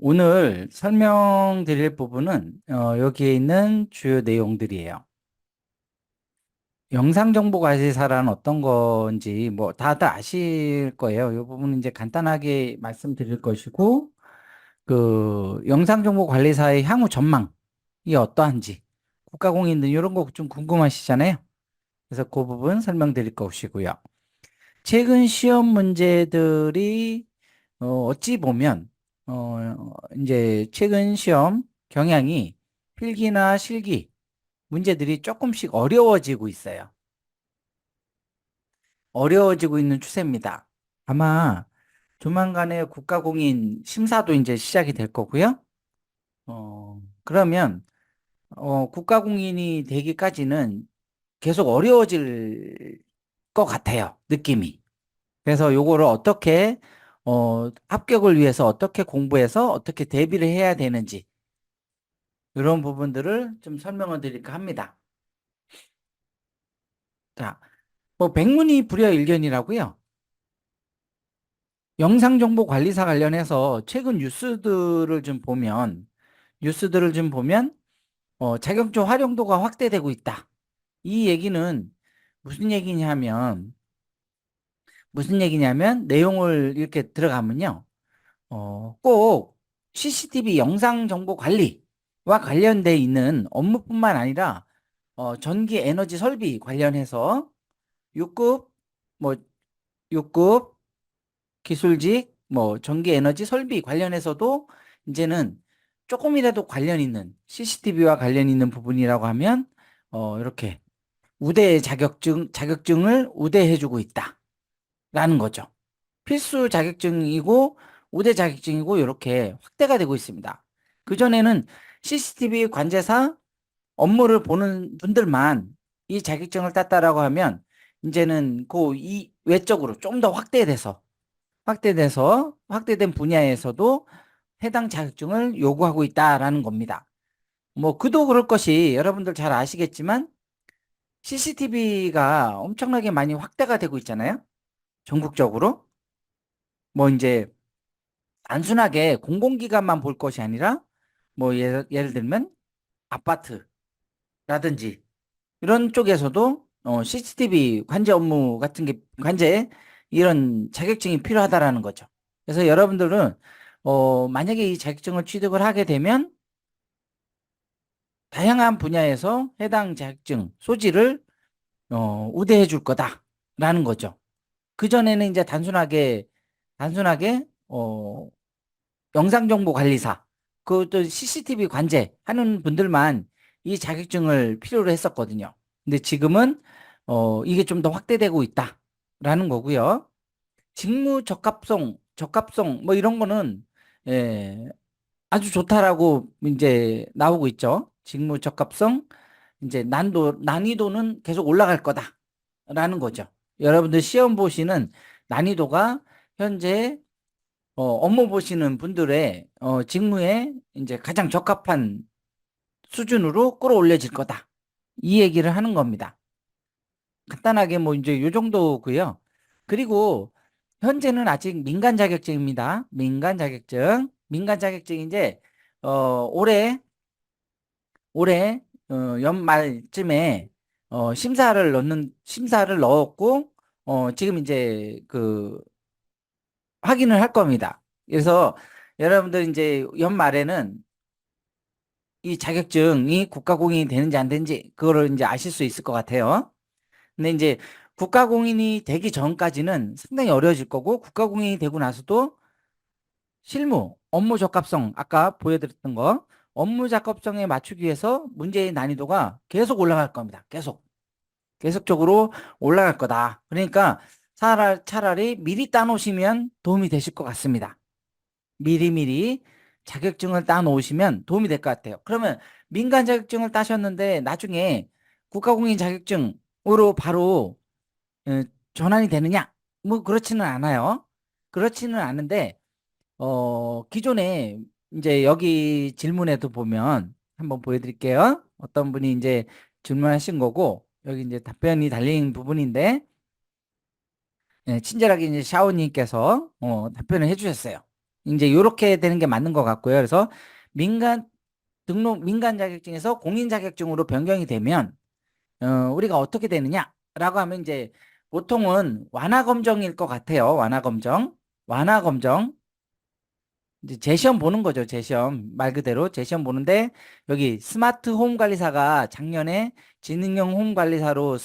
오늘 설명드릴 부분은 여기에 있는 주요 내용들이에요. 영상정보관리사란 어떤 건지 뭐 다들 아실 거예요. 이 부분은 이제 간단하게 말씀드릴 것이고, 그 영상정보관리사의 향후 전망이 어떠한지, 국가공인 이런 거 좀 궁금하시잖아요. 그래서 그 부분 설명드릴 것이고요. 최근 시험 문제들이 어찌 보면 이제 최근 시험 경향이 필기나 실기 문제들이 조금씩 어려워지고 있어요. 어려워지고 있는 추세입니다. 아마 조만간에 국가공인 심사도 이제 시작이 될 거고요. 그러면 국가공인이 되기까지는 계속 어려워질 것 같아요. 느낌이. 그래서 요거를 어떻게 합격을 위해서 어떻게 공부해서 어떻게 대비를 해야 되는지 이런 부분들을 좀 설명을 드릴까 합니다. 자, 뭐 백문이 불여일견이라고요. 영상정보관리사 관련해서 최근 뉴스들을 좀 보면 자격증 활용도가 확대되고 있다. 이 얘기는 무슨 얘기냐면 무슨 얘기냐면 내용을 이렇게 들어가면요. 꼭 CCTV 영상 정보 관리와 관련돼 있는 업무뿐만 아니라 전기 에너지 설비 관련해서 6급 뭐 6급 기술직 뭐 전기 에너지 설비 관련해서도 이제는 조금이라도 관련 있는 CCTV와 관련 있는 부분이라고 하면 이렇게 우대 자격증을 우대해주고 있다라는 거죠. 필수 자격증이고 우대 자격증이고 이렇게 확대가 되고 있습니다. 그전에는 CCTV 관제사 업무를 보는 분들만 이 자격증을 땄다라고 하면 이제는 그 이 외적으로 좀 더 확대된 분야에서도 해당 자격증을 요구하고 있다라는 겁니다. 뭐 그도 그럴 것이 여러분들 잘 아시겠지만 CCTV가 엄청나게 많이 확대가 되고 있잖아요. 전국적으로. 뭐 이제 단순하게 공공기관만 볼 것이 아니라 뭐 예를 들면 아파트라든지 이런 쪽에서도 CCTV 관제 업무 같은 게 관제 이런 자격증이 필요하다라는 거죠. 그래서 여러분들은 만약에 이 자격증을 취득을 하게 되면 다양한 분야에서 해당 자격증 소지를 우대해 줄 거다라는 거죠. 그전에는 이제 단순하게 영상정보관리사, 그것도 CCTV 관제하는 분들만 이 자격증을 필요로 했었거든요. 근데 지금은 이게 좀 더 확대되고 있다라는 거고요. 직무 적합성 뭐 이런 거는 예, 아주 좋다라고 이제 나오고 있죠. 직무 적합성, 이제 난이도는 계속 올라갈 거다라는 거죠. 여러분들 시험 보시는 난이도가 현재 업무 보시는 분들의 직무에 이제 가장 적합한 수준으로 끌어올려질 거다. 이 얘기를 하는 겁니다. 간단하게 뭐 이제 요 정도고요. 그리고 현재는 아직 민간 자격증입니다. 민간 자격증. 민간 자격증 이제 올해 연말쯤에 심사를 넣었고 지금 이제 그 확인을 할 겁니다. 그래서 여러분들 이제 연말에는 이 자격증이 국가공인이 되는지 안 되는지 그거를 이제 아실 수 있을 것 같아요. 근데 이제 국가공인이 되기 전까지는 상당히 어려워질 거고 국가공인이 되고 나서도 실무, 업무 적합성 아까 보여드렸던 거 업무 적합성에 맞추기 위해서 문제의 난이도가 계속 올라갈 겁니다. 계속적으로 올라갈 거다. 그러니까 차라리 미리 따놓으시면 도움이 되실 것 같습니다. 미리미리 자격증을 따놓으시면 도움이 될 것 같아요. 그러면 민간 자격증을 따셨는데 나중에 국가공인 자격증으로 바로 어, 전환이 되느냐? 뭐 그렇지는 않아요. 그렇지는 않은데 기존에 이제 여기 질문에도 보면 한번 보여드릴게요. 어떤 분이 이제 질문하신 거고 여기 이제 답변이 달린 부분인데 친절하게 이제 샤오님께서 답변을 해주셨어요. 이제 요렇게 되는 게 맞는 것 같고요. 그래서 민간 민간 자격증에서 공인 자격증으로 변경이 되면 우리가 어떻게 되느냐라고 하면 이제 보통은 완화 검정일 것 같아요. 완화 검정. 완화 검정. 이제 재시험 보는 거죠. 재시험. 말 그대로 재시험 보는데 여기 스마트 홈 관리사가 작년에 지능형 홈 관리사로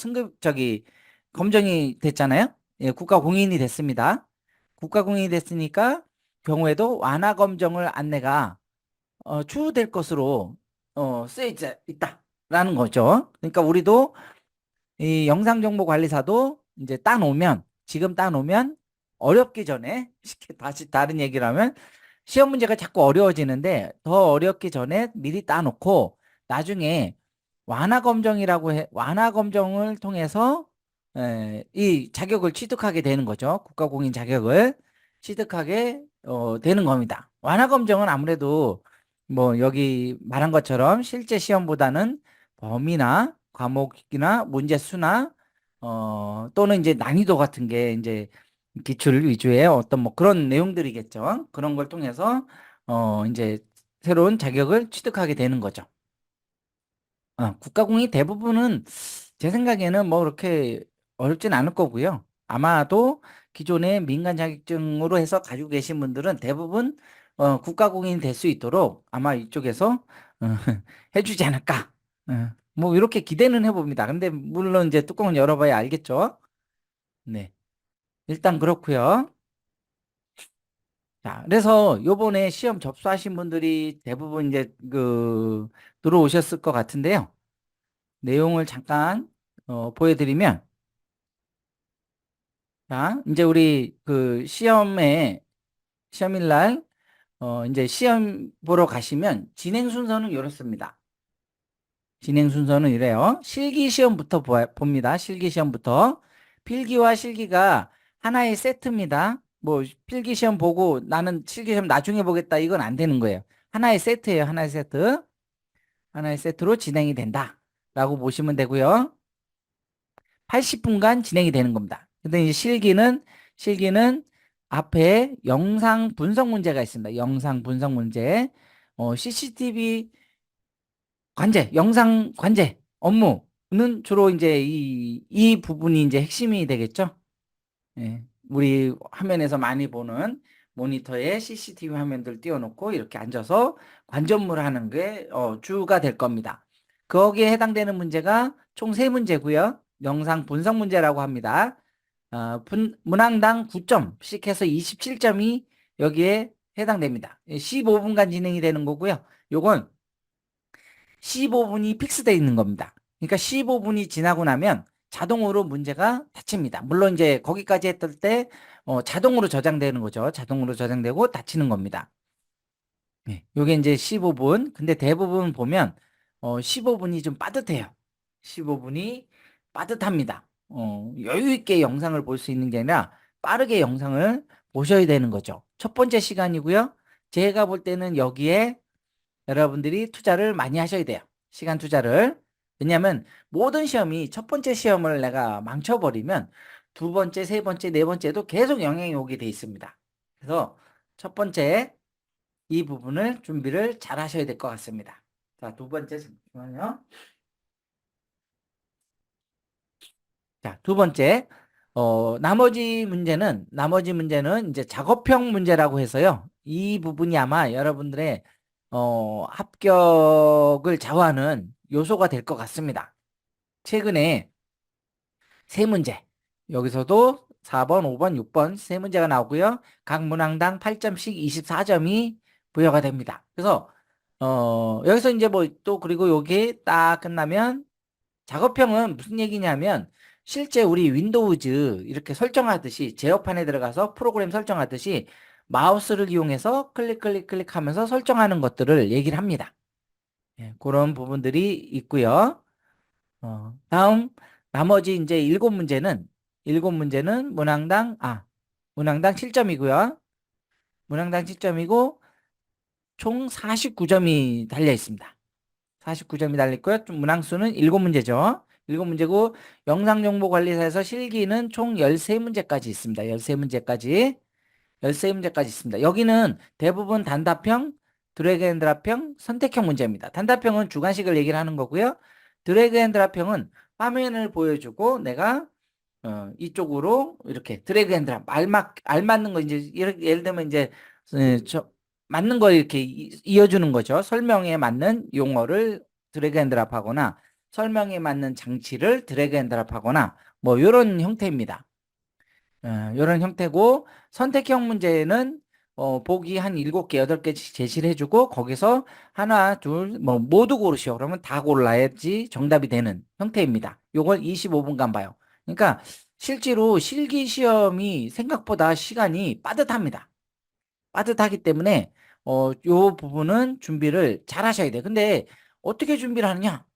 검정이 됐잖아요. 예, 국가 공인이 됐습니다. 국가 공인이 됐으니까 경우에도 완화 검정을 안내가 추후될 것으로 쓰여 있다라는 거죠. 그러니까 우리도 이 영상정보관리사도 이제 지금 따놓으면 어렵기 전에, 쉽게 다시 다른 얘기를 하면 시험 문제가 자꾸 어려워지는데 더 어렵기 전에 미리 따놓고 나중에 완화 검정을 통해서 이 자격을 취득하게 되는 거죠. 국가공인 자격을 취득하게 되는 겁니다. 완화 검정은 아무래도 뭐 여기 말한 것처럼 실제 시험보다는 범위나 과목이나 문제 수나 또는 이제 난이도 같은 게 이제 기출 위주의 어떤 뭐 그런 내용들이겠죠. 그런 걸 통해서 이제 새로운 자격을 취득하게 되는 거죠. 국가공인 대부분은 제 생각에는 뭐 그렇게 어렵진 않을 거고요. 아마도 기존의 민간 자격증으로 해서 가지고 계신 분들은 대부분 국가공인이 될 수 있도록 아마 이쪽에서 어, 해주지 않을까. 뭐 이렇게 기대는 해봅니다. 근데 물론 이제 뚜껑을 열어봐야 알겠죠. 네, 일단 그렇고요. 자, 그래서 요번에 시험 접수하신 분들이 대부분 이제 들어오셨을 것 같은데요. 내용을 잠깐 보여드리면, 자, 이제 우리 시험일 날 이제 시험 보러 가시면 진행 순서는 이렇습니다. 진행 순서는 이래요. 실기 시험부터 봅니다. 실기 시험부터. 필기와 실기가 하나의 세트입니다. 뭐 필기 시험 보고 나는 실기 시험 나중에 보겠다 이건 안 되는 거예요. 하나의 세트예요. 하나의 세트. 하나의 세트로 진행이 된다라고 보시면 되고요. 80분간 진행이 되는 겁니다. 근데 이제 실기는 앞에 영상 분석 문제가 있습니다. 영상 분석 문제. CCTV 영상 관제 업무는 주로 이제 이 부분이 이제 핵심이 되겠죠. 예. 우리 화면에서 많이 보는 모니터에 CCTV 화면들 띄워놓고 이렇게 앉아서 관전물 하는 게 주가 될 겁니다. 거기에 해당되는 문제가 총 3문제고요. 영상 분석 문제라고 합니다. 문항당 9점씩 해서 27점이 여기에 해당됩니다. 15분간 진행이 되는 거고요. 요건 15분이 픽스되어 있는 겁니다. 그러니까 15분이 지나고 나면 자동으로 문제가 닫힙니다. 물론 이제 거기까지 했을 때 자동으로 저장되는 거죠. 자동으로 저장되고 닫히는 겁니다. 네, 요게 이제 15분. 근데 대부분 보면 15분이 좀 빠듯해요. 15분이 빠듯합니다. 여유 있게 영상을 볼 수 있는 게 아니라 빠르게 영상을 보셔야 되는 거죠. 첫 번째 시간이고요. 제가 볼 때는 여기에 여러분들이 투자를 많이 하셔야 돼요. 시간 투자를. 왜냐하면 모든 시험이 첫 번째 시험을 내가 망쳐버리면 두 번째, 세 번째, 네 번째도 계속 영향이 오게 돼 있습니다. 그래서 첫 번째 이 부분을 준비를 잘 하셔야 될 것 같습니다. 자, 두 번째 잠시만요. 자, 두 번째. 나머지 문제는 이제 작업형 문제라고 해서요. 이 부분이 아마 여러분들의 합격을 좌우하는 요소가 될 것 같습니다. 최근에 세 문제, 여기서도 4번, 5번, 6번 세 문제가 나오고요. 각 문항당 8점씩 24점이 부여가 됩니다. 그래서 여기서 이제 뭐 또 그리고 요게 딱 끝나면 작업형은 무슨 얘기냐면 실제 우리 윈도우즈 이렇게 설정하듯이 제어판에 들어가서 프로그램 설정하듯이 마우스를 이용해서 클릭하면서 설정하는 것들을 얘기를 합니다. 예, 그런 부분들이 있고요. 다음 나머지 이제 일곱 문제는 문항당 7점이고요. 문항당 7점이고 총 49점이 달려 있습니다. 49점이 달려 있고요. 좀 문항수는 7문제죠. 7문제고 영상정보관리사에서 실기는 총 13문제까지 있습니다. 13문제까지. 13문제까지 있습니다. 여기는 대부분 단답형, 드래그 앤 드랍형, 선택형 문제입니다. 단답형은 주관식을 얘기를 하는 거고요. 드래그 앤 드랍형은 화면을 보여주고 내가 이쪽으로 이렇게 드래그 앤 드랍 알맞는 거 이제 예를 들면 이제 맞는 거 이렇게 이어주는 거죠. 설명에 맞는 용어를 드래그 앤 드랍 하거나 설명에 맞는 장치를 드래그 앤 드랍 하거나 뭐 이런 형태입니다. 이런 형태고 선택형 문제는 보기 한 7개, 8개씩 제시를 해주고 거기서 하나, 둘, 뭐 모두 고르시오. 그러면 다 골라야지 정답이 되는 형태입니다. 요걸 25분간 봐요. 그러니까 실제로 실기 시험이 생각보다 시간이 빠듯합니다. 빠듯하기 때문에 요 부분은 준비를 잘 하셔야 돼요. 근데 어떻게 준비를 하느냐?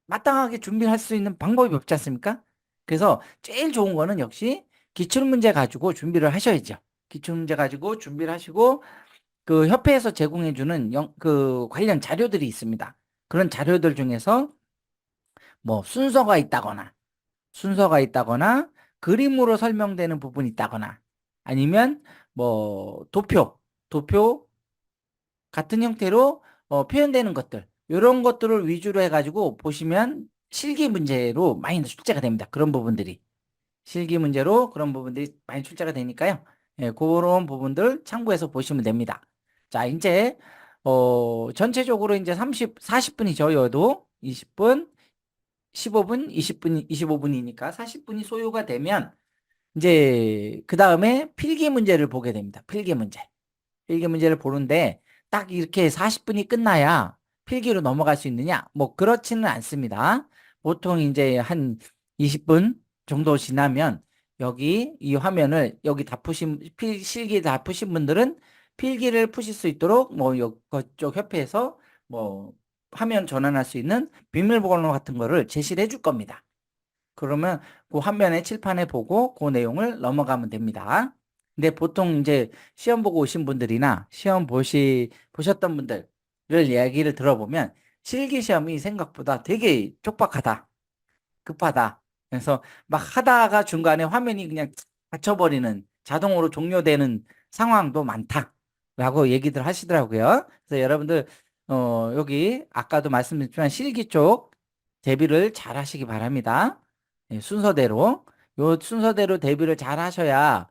마땅하게 준비를 할 수 있는 방법이 없지 않습니까? 그래서 제일 좋은 거는 역시 기출문제 가지고 준비를 하셔야죠. 기출문제 가지고 준비를 하시고 그 협회에서 제공해주는 그 관련 자료들이 있습니다. 그런 자료들 중에서 뭐 순서가 있다거나 그림으로 설명되는 부분이 있다거나 아니면 뭐 도표 같은 형태로 표현되는 것들 이런 것들을 위주로 해가지고 보시면 실기 문제로 많이 출제가 됩니다. 그런 부분들이 실기 문제로 그런 부분들이 많이 출제가 되니까요. 예, 그런 부분들 참고해서 보시면 됩니다. 자, 이제 전체적으로 이제 40분이죠. 여도 20분, 15분, 20분, 25분이니까 40분이 소요가 되면 이제 그 다음에 필기 문제를 보게 됩니다. 필기 문제. 필기 문제를 보는데 딱 이렇게 40분이 끝나야 필기로 넘어갈 수 있느냐? 뭐 그렇지는 않습니다. 보통 이제 한 20분 정도 지나면 여기 이 화면을 여기 다 푸신 실기 다 푸신 분들은 필기를 푸실 수 있도록 뭐 이쪽 협회에서 뭐 화면 전환할 수 있는 비밀번호 같은 거를 제시를 해줄 겁니다. 그러면 그 화면에 칠판에 보고 그 내용을 넘어가면 됩니다. 근데 보통 이제 시험 보고 오신 분들이나 시험 보셨던 분들을 이야기를 들어보면 실기 시험이 생각보다 되게 촉박하다, 급하다. 그래서 막 하다가 중간에 화면이 그냥 닫혀버리는 자동으로 종료되는 상황도 많다라고 얘기들 하시더라고요. 그래서 여러분들 여기 아까도 말씀드렸지만 실기 쪽 대비를 잘 하시기 바랍니다. 예, 순서대로 요 순서대로 대비를 잘 하셔야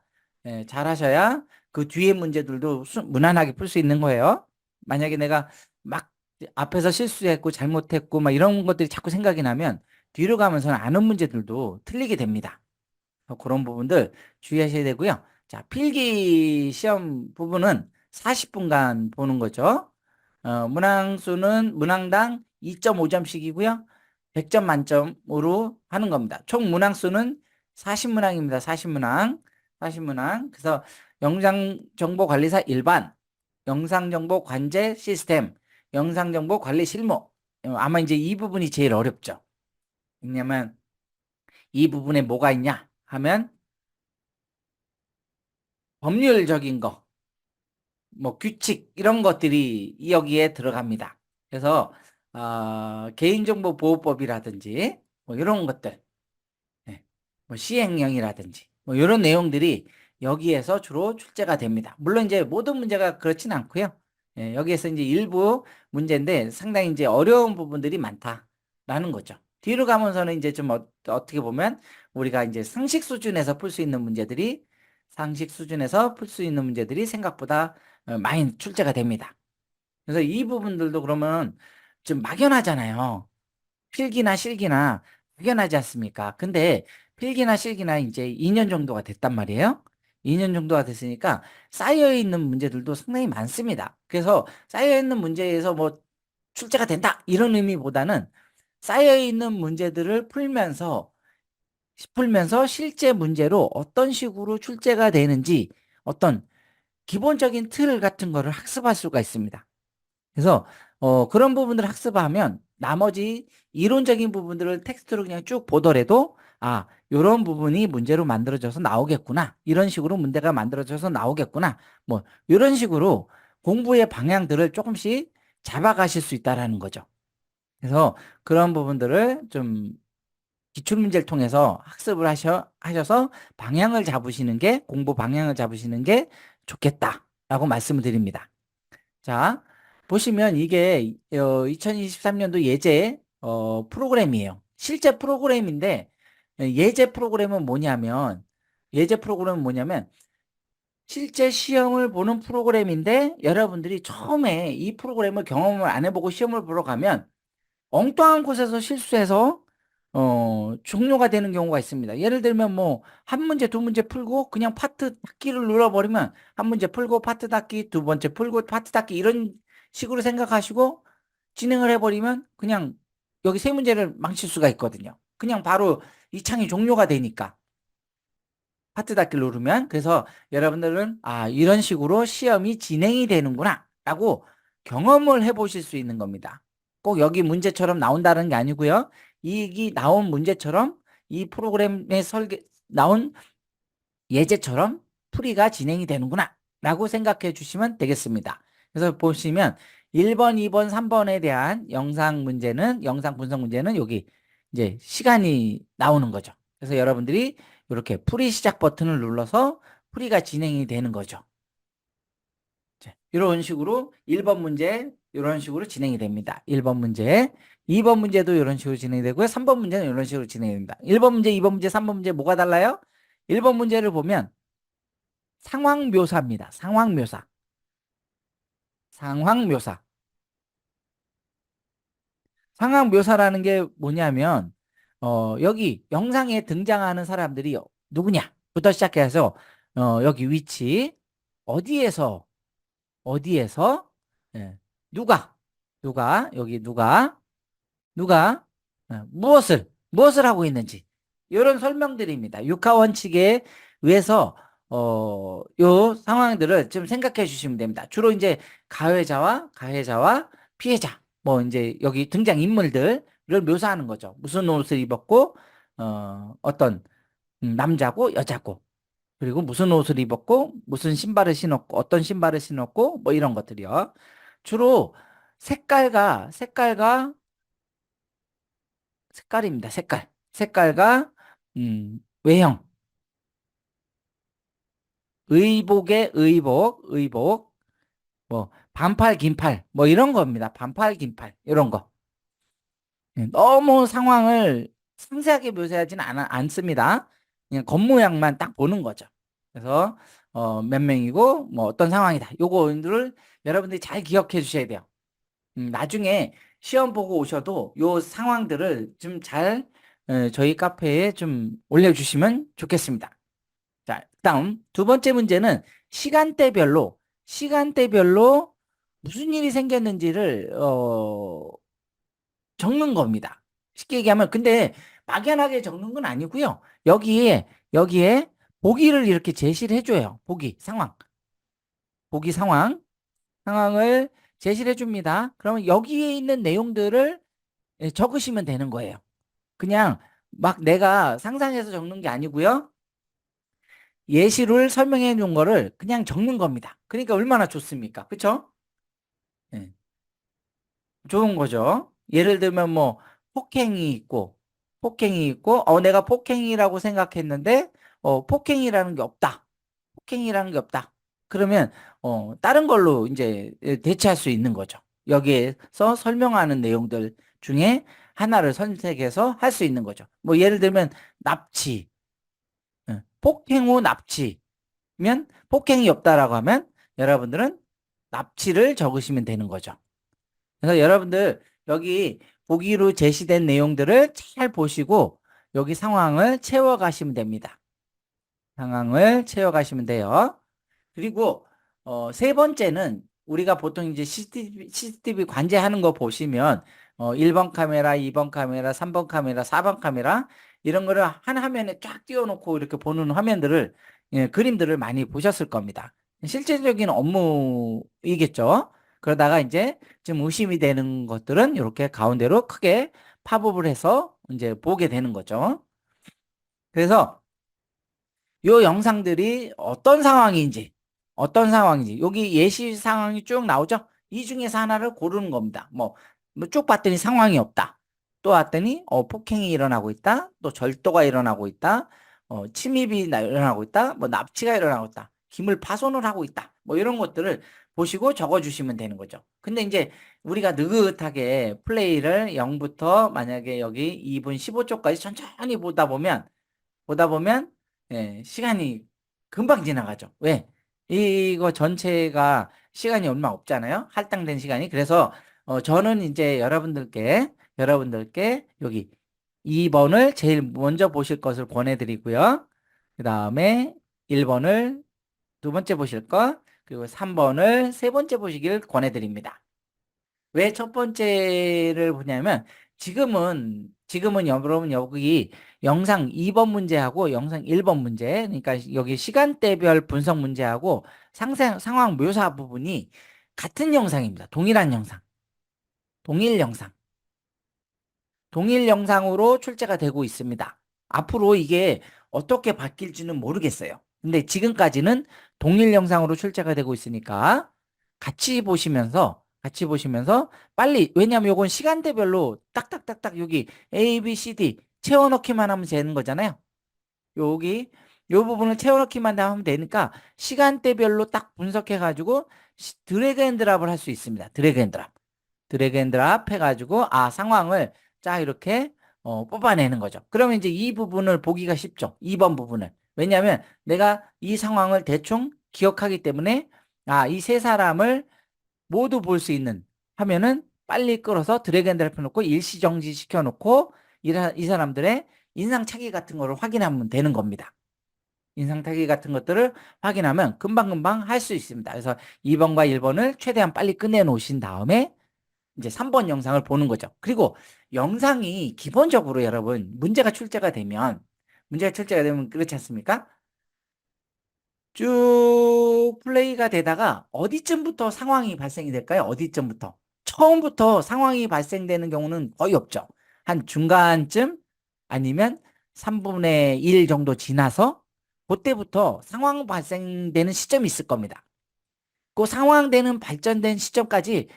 잘 하셔야 그 뒤에 문제들도 무난하게 풀 수 있는 거예요. 만약에 내가 막 앞에서 실수했고 잘못했고 막 이런 것들이 자꾸 생각이 나면 뒤로 가면서는 아는 문제들도 틀리게 됩니다. 그런 부분들 주의하셔야 되고요. 자, 필기 시험 부분은 40분간 보는 거죠. 문항당 2.5점씩이고요. 100점 만점으로 하는 겁니다. 총 문항수는 40문항입니다. 40문항. 40문항. 그래서 영상정보관리사 일반, 영상정보관제 시스템, 영상정보관리 실무. 아마 이제 이 부분이 제일 어렵죠. 왜냐면 이 부분에 뭐가 있냐 하면 법률적인 거, 뭐 규칙 이런 것들이 여기에 들어갑니다. 그래서 개인정보보호법이라든지 뭐 이런 것들, 예, 뭐 시행령이라든지 뭐 이런 내용들이 여기에서 주로 출제가 됩니다. 물론 이제 모든 문제가 그렇진 않고요. 예, 여기에서 이제 일부 문제인데 상당히 이제 어려운 부분들이 많다라는 거죠. 뒤로 가면서는 이제 좀 어떻게 보면 우리가 이제 상식 수준에서 풀 수 있는 문제들이 생각보다 많이 출제가 됩니다. 그래서 이 부분들도 그러면 좀 막연하잖아요. 필기나 실기나 막연하지 않습니까? 근데 필기나 실기나 이제 2년 정도가 됐단 말이에요. 2년 정도가 됐으니까 쌓여있는 문제들도 상당히 많습니다. 그래서 쌓여있는 문제에서 뭐 출제가 된다 이런 의미보다는 쌓여있는 문제들을 풀면서 실제 문제로 어떤 식으로 출제가 되는지 어떤 기본적인 틀 같은 거를 학습할 수가 있습니다. 그래서 그런 부분들을 학습하면 나머지 이론적인 부분들을 텍스트로 그냥 쭉 보더라도 이런 부분이 문제로 만들어져서 나오겠구나. 이런 식으로 문제가 만들어져서 나오겠구나. 뭐 이런 식으로 공부의 방향들을 조금씩 잡아가실 수 있다라는 거죠. 그래서 그런 부분들을 좀 기출문제를 통해서 학습을 하셔서 공부 방향을 잡으시는 게 좋겠다라고 말씀을 드립니다. 자, 보시면 이게 2023년도 예제 프로그램이에요. 실제 프로그램인데 예제 프로그램은 뭐냐면 실제 시험을 보는 프로그램인데 여러분들이 처음에 이 프로그램을 경험을 안 해보고 시험을 보러 가면 엉뚱한 곳에서 실수해서 종료가 되는 경우가 있습니다. 예를 들면 뭐 한 문제 두 문제 풀고 그냥 파트 닫기를 눌러버리면 한 문제 풀고 파트 닫기, 두 번째 풀고 파트 닫기 이런 식으로 생각하시고 진행을 해버리면 그냥 여기 세 문제를 망칠 수가 있거든요. 그냥 바로 이 창이 종료가 되니까. 파트 닫기를 누르면. 그래서 여러분들은 이런 식으로 시험이 진행이 되는구나 라고 경험을 해보실 수 있는 겁니다. 꼭 여기 문제처럼 나온다는 게 아니고요. 이 나온 문제처럼 이 프로그램에 나온 예제처럼 풀이가 진행이 되는구나 라고 생각해 주시면 되겠습니다. 그래서 보시면 1번, 2번, 3번에 대한 영상 분석 문제는 여기 이제 시간이 나오는 거죠. 그래서 여러분들이 이렇게 풀이 시작 버튼을 눌러서 풀이가 진행이 되는 거죠. 이런 식으로 1번 문제 이런 식으로 진행이 됩니다. 1번 문제, 2번 문제도 이런 식으로 진행이 되고요. 3번 문제는 이런 식으로 진행이 됩니다. 1번 문제, 2번 문제, 3번 문제 뭐가 달라요? 1번 문제를 보면 상황 묘사입니다. 상황 묘사. 상황 묘사. 상황 묘사라는 게 뭐냐면 여기 영상에 등장하는 사람들이 누구냐부터 시작해서 여기 위치 어디에서 어디에서 예, 누가 여기 누가 무엇을 하고 있는지 이런 설명들입니다. 육하 원칙에 의해서 요 상황들을 좀 생각해 주시면 됩니다. 주로 이제 가해자와 피해자 뭐 이제 여기 등장 인물들을 묘사하는 거죠. 무슨 옷을 입었고 어떤 남자고 여자고 그리고 무슨 옷을 입었고 무슨 신발을 신었고 어떤 신발을 신었고 뭐 이런 것들이요. 주로 색깔입니다. 색깔과 외형, 의복, 뭐 반팔, 긴팔, 뭐 이런 겁니다. 반팔, 긴팔 이런 거. 너무 상황을 상세하게 묘사하지는 않습니다. 그냥 겉모양만 딱 보는 거죠. 그래서 몇 명이고 뭐 어떤 상황이다. 요거를 여러분들이 잘 기억해 주셔야 돼요. 나중에 시험 보고 오셔도 요 상황들을 좀 잘 저희 카페에 좀 올려주시면 좋겠습니다. 자, 다음 두 번째 문제는 시간대별로 무슨 일이 생겼는지를 적는 겁니다. 쉽게 얘기하면 근데 막연하게 적는 건 아니고요. 여기에 보기를 이렇게 제시를 해줘요. 보기 상황을 제시를 해줍니다. 그러면 여기에 있는 내용들을 적으시면 되는 거예요. 그냥 막 내가 상상해서 적는 게 아니고요. 예시를 설명해 준 거를 그냥 적는 겁니다. 그러니까 얼마나 좋습니까? 그쵸? 예, 좋은 거죠. 예를 들면 뭐 폭행이 있고 내가 폭행이라고 생각했는데 폭행이라는 게 없다. 폭행이라는 게 없다. 그러면 다른 걸로 이제 대체할 수 있는 거죠. 여기에서 설명하는 내용들 중에 하나를 선택해서 할 수 있는 거죠. 뭐 예를 들면 납치, 폭행 후 납치면 폭행이 없다라고 하면 여러분들은 납치를 적으시면 되는 거죠. 그래서 여러분들 여기 보기로 제시된 내용들을 잘 보시고 여기 상황을 채워가시면 됩니다. 상황을 채워가시면 돼요. 그리고 세 번째는 우리가 보통 이제 CCTV 관제하는 거 보시면 1번 카메라, 2번 카메라, 3번 카메라, 4번 카메라 이런 거를 한 화면에 쫙 띄워놓고 이렇게 보는 화면들을 그림들을 많이 보셨을 겁니다. 실질적인 업무이겠죠. 그러다가 이제 좀 의심이 되는 것들은 이렇게 가운데로 크게 팝업을 해서 이제 보게 되는 거죠. 그래서 요 영상들이 어떤 상황인지 여기 예시 상황이 쭉 나오죠. 이 중에서 하나를 고르는 겁니다. 쭉 봤더니 상황이 없다. 또 봤더니 폭행이 일어나고 있다. 또 절도가 일어나고 있다. 침입이 일어나고 있다. 뭐 납치가 일어나고 있다. 기물 파손을 하고 있다. 뭐 이런 것들을 보시고 적어주시면 되는 거죠. 근데 이제 우리가 느긋하게 플레이를 0부터 만약에 여기 2분 15초까지 천천히 보다 보면 시간이 금방 지나가죠. 왜? 이거 전체가 시간이 얼마 없잖아요. 할당된 시간이. 그래서 저는 이제 여러분들께 여기 2번을 제일 먼저 보실 것을 권해드리고요. 그 다음에 1번을 두 번째 보실 것, 그리고 3번을 세 번째 보시길 권해드립니다. 왜 첫 번째를 보냐면 지금은 여러분 여기 영상 2번 문제하고 영상 1번 문제, 그러니까 여기 시간대별 분석 문제하고 상황 묘사 부분이 같은 영상입니다. 동일한 영상, 동일 영상. 동일 영상으로 출제가 되고 있습니다. 앞으로 이게 어떻게 바뀔지는 모르겠어요. 근데 지금까지는 동일 영상으로 출제가 되고 있으니까 같이 보시면서 빨리, 왜냐하면 이건 시간대별로 딱딱딱딱 여기 A, B, C, D 채워넣기만 하면 되는 거잖아요. 여기 요 부분을 채워넣기만 하면 되니까 시간대별로 딱 분석해가지고 드래그 앤 드랍을 할 수 있습니다. 드래그 앤 드랍 해가지고 상황을 자 이렇게 뽑아내는 거죠. 그러면 이제 이 부분을 보기가 쉽죠. 2번 부분을. 왜냐하면 내가 이 상황을 대충 기억하기 때문에 이 세 사람을 모두 볼 수 있는 하면은 빨리 끌어서 드래그 앤 드랍 해놓고 일시정지 시켜놓고 이 사람들의 인상착의 같은 거를 확인하면 되는 겁니다. 인상착의 같은 것들을 확인하면 금방금방 할 수 있습니다. 그래서 2번과 1번을 최대한 빨리 끝내 놓으신 다음에 이제 3번 영상을 보는 거죠. 그리고 영상이 기본적으로 여러분 문제가 출제가 되면 그렇지 않습니까? 쭉 플레이가 되다가 어디쯤부터 상황이 발생이 될까요? 어디쯤부터? 처음부터 상황이 발생되는 경우는 거의 없죠. 한 중간쯤 아니면 3분의 1 정도 지나서 그때부터 상황 발생되는 시점이 있을 겁니다. 그 상황되는 발전된 시점까지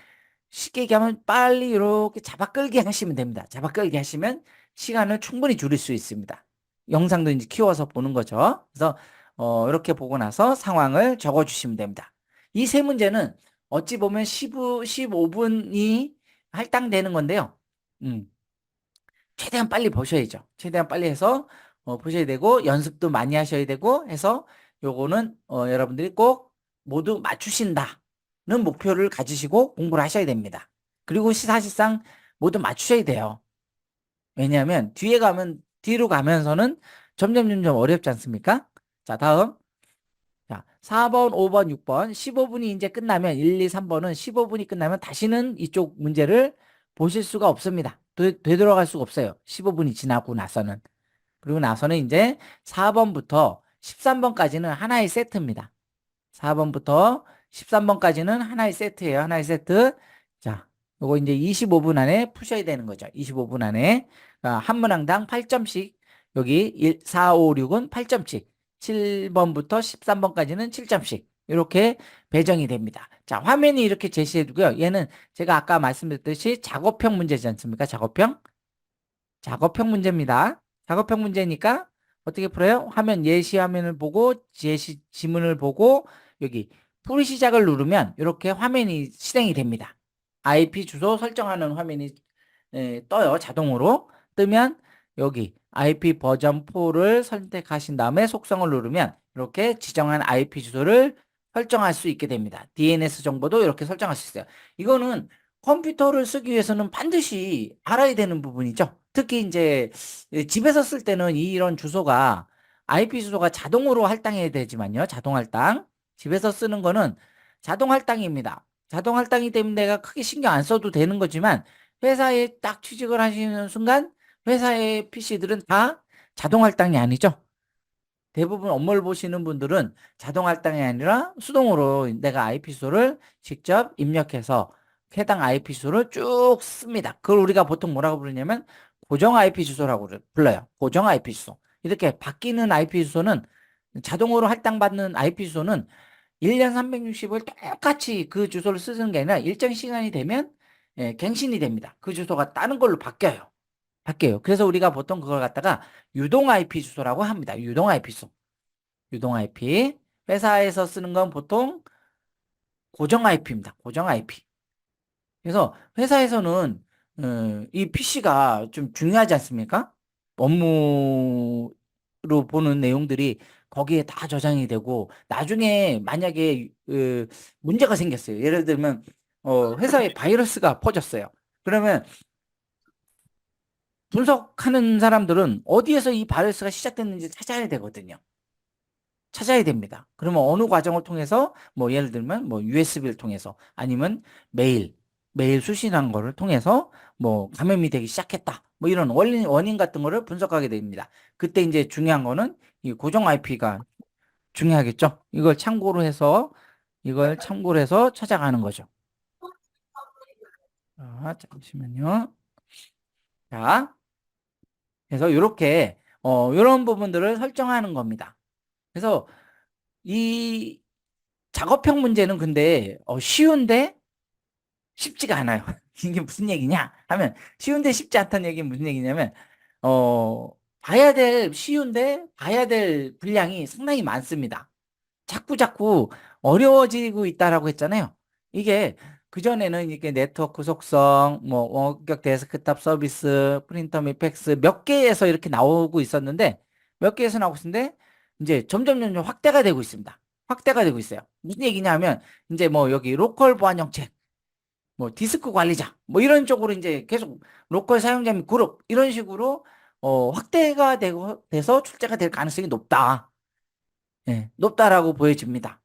쉽게 얘기하면 빨리 이렇게 잡아끌기 하시면 됩니다. 잡아끌기 하시면 시간을 충분히 줄일 수 있습니다. 영상도 이제 키워서 보는 거죠. 그래서 이렇게 보고 나서 상황을 적어주시면 됩니다. 이 세 문제는 어찌 보면 15분이 할당되는 건데요. 음, 최대한 빨리 보셔야죠. 최대한 빨리 해서 보셔야 되고 연습도 많이 하셔야 되고 해서 요거는 여러분들이 꼭 모두 맞추신다는 목표를 가지시고 공부를 하셔야 됩니다. 그리고 사실상 모두 맞추셔야 돼요. 왜냐하면 뒤로 가면서는 점점 어렵지 않습니까? 자, 다음. 자, 4번, 5번, 6번, 15분이 이제 끝나면 1, 2, 3번은 15분이 끝나면 다시는 이쪽 문제를 보실 수가 없습니다. 되돌아갈 수가 없어요. 15분이 지나고 나서는. 그리고 나서는 이제 4번부터 13번까지는 하나의 세트입니다. 4번부터 13번까지는 하나의 세트예요. 하나의 세트. 자, 요거 이제 25분 안에 푸셔야 되는 거죠. 25분 안에. 한 문항당 8점씩. 여기 1, 4, 5, 6은 8점씩. 7번부터 13번까지는 7점씩. 이렇게 배정이 됩니다. 자, 화면이 이렇게 제시해 두고요. 얘는 제가 아까 말씀드렸듯이 작업형 문제지 않습니까? 작업형 문제입니다. 작업형 문제니까 어떻게 풀어요? 예시 화면을 보고 예시 지문을 보고 여기 풀이 시작을 누르면 이렇게 화면이 실행이 됩니다. IP 주소 설정하는 화면이 떠요. 자동으로 뜨면 여기 IP 버전 4를 선택하신 다음에 속성을 누르면 이렇게 지정한 IP 주소를 설정할 수 있게 됩니다. DNS 정보도 이렇게 설정할 수 있어요. 이거는 컴퓨터를 쓰기 위해서는 반드시 알아야 되는 부분이죠. 특히 이제 집에서 쓸 때는 이런 주소가 IP 주소가 자동으로 할당해야 되지만요. 자동 할당. 집에서 쓰는 거는 자동 할당입니다. 자동 할당이 때문에 내가 크게 신경 안 써도 되는 거지만 회사에 딱 취직을 하시는 순간 회사의 PC들은 다 자동 할당이 아니죠. 대부분 업무를 보시는 분들은 자동 할당이 아니라 수동으로 내가 IP 주소를 직접 입력해서 해당 IP 주소를 쭉 씁니다. 그걸 우리가 보통 뭐라고 부르냐면 고정 IP 주소라고 불러요. 고정 IP 주소. 이렇게 바뀌는 IP 주소는 자동으로 할당받는 IP 주소는 1년 360일 똑같이 그 주소를 쓰는 게 아니라 일정 시간이 되면 갱신이 됩니다. 그 주소가 다른 걸로 바뀌어요. 그래서 우리가 보통 그걸 갖다가 유동 IP 주소라고 합니다. 유동 IP 주소. 유동 IP. 회사에서 쓰는 건 보통 고정 IP입니다. 고정 IP. 그래서 회사에서는 이 PC가 좀 중요하지 않습니까? 업무로 보는 내용들이 거기에 다 저장이 되고 나중에 만약에 문제가 생겼어요. 예를 들면 회사에 바이러스가 퍼졌어요. 그러면 분석하는 사람들은 어디에서 이 바이러스가 시작됐는지 찾아야 되거든요. 찾아야 됩니다. 그러면 어느 과정을 통해서 뭐 예를 들면 뭐 USB를 통해서 아니면 메일 수신한 거를 통해서 뭐 감염이 되기 시작했다. 뭐 이런 원인 같은 거를 분석하게 됩니다. 그때 이제 중요한 거는 이 고정 IP가 중요하겠죠. 이걸 참고로 해서 찾아가는 거죠. 자, 잠시만요. 자, 그래서 이렇게 이런 부분들을 설정하는 겁니다. 그래서 이 작업형 문제는 근데 쉬운데 쉽지가 않아요. 이게 무슨 얘기냐 하면 쉬운데 쉽지 않다는 얘기는 무슨 얘기냐면 쉬운데 봐야 될 분량이 상당히 많습니다. 자꾸 어려워지고 있다라고 했잖아요. 이게 그전에는 이게 네트워크 속성, 뭐 원격 데스크탑 서비스, 프린터 및 팩스 몇 개에서 이렇게 나오고 있었는데 몇 개에서 나오고 있었는데 이제 점점 확대가 되고 있습니다. 확대가 되고 있어요. 무슨 얘기냐 하면 이제 뭐 여기 로컬 보안 정책, 뭐 디스크 관리자, 뭐 이런 쪽으로 이제 계속 로컬 사용자 및 그룹 이런 식으로 확대가 돼서 출제가 될 가능성이 높다. 예, 높다라고 보여집니다.